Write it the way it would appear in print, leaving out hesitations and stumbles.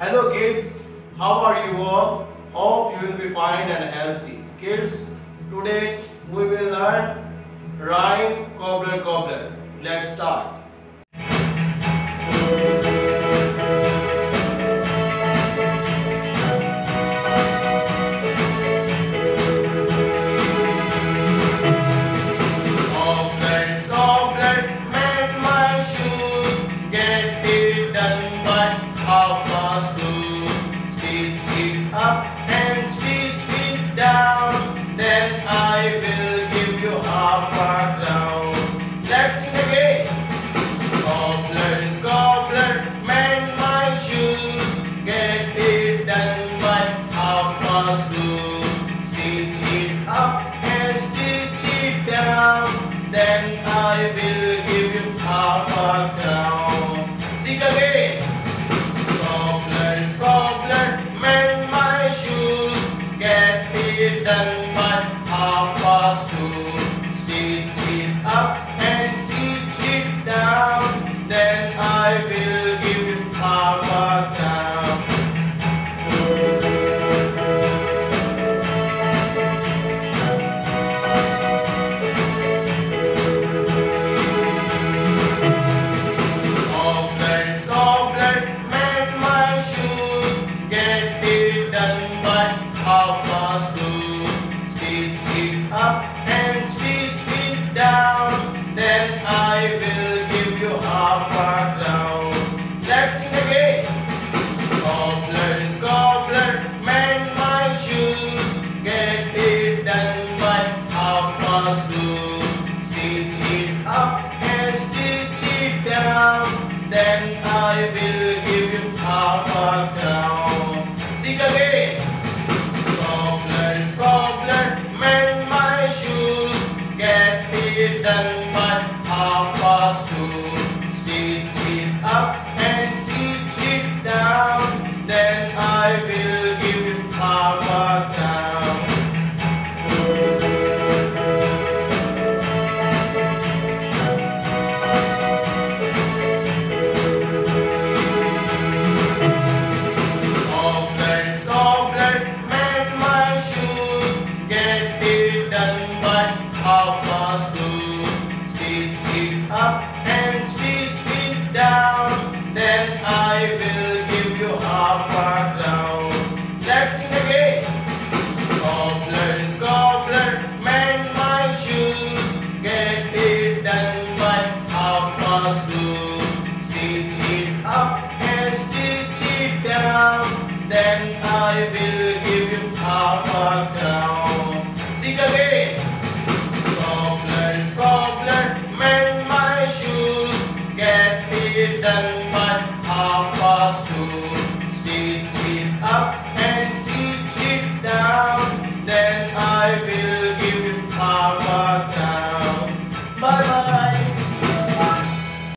Hello kids, how are you all? Hope you will be fine and healthy. Kids, today we will learn rhyme Cobbler Cobbler. Let's start. Cobbler, cobbler, mend my shoes, get it done by 2:30. Stitch it up and stitch it down, then I will give you half a crown. Let's sing again. Cobbler, cobbler, mend my shoes, get it done by 2:30. Stitch it up and stitch it down, then I will give you half a crown. Sing again. Cobbler, cobbler, mend my shoes, get it done by 2:30. Stitch it up and stitch it down, then I will give you half a crown. Cobbler, cobbler, mend my shoes, get it done by 2:30. Stitch it up and stitch it down, then I will give you half a crown. Let's sing again. Cobbler, cobbler, mend my shoes, get it done by 2:30. Stitch it up and stitch it down, then I will give you half a crown. Sing again. Cobbler, cobbler, mend my shoes, get it done by 2:30. Stitch it up and stitch it down, then I will give you half a crown. Cobbler, cobbler, mend my shoes, get it done by 2:30. Stitch it up and stitch it down, then I will give you half a crown. Let's sing again. Cobbler, cobbler, mend my shoes, get it done by 2:30. Stitch it up and stitch it down, then I will give you half a crown. Sing again.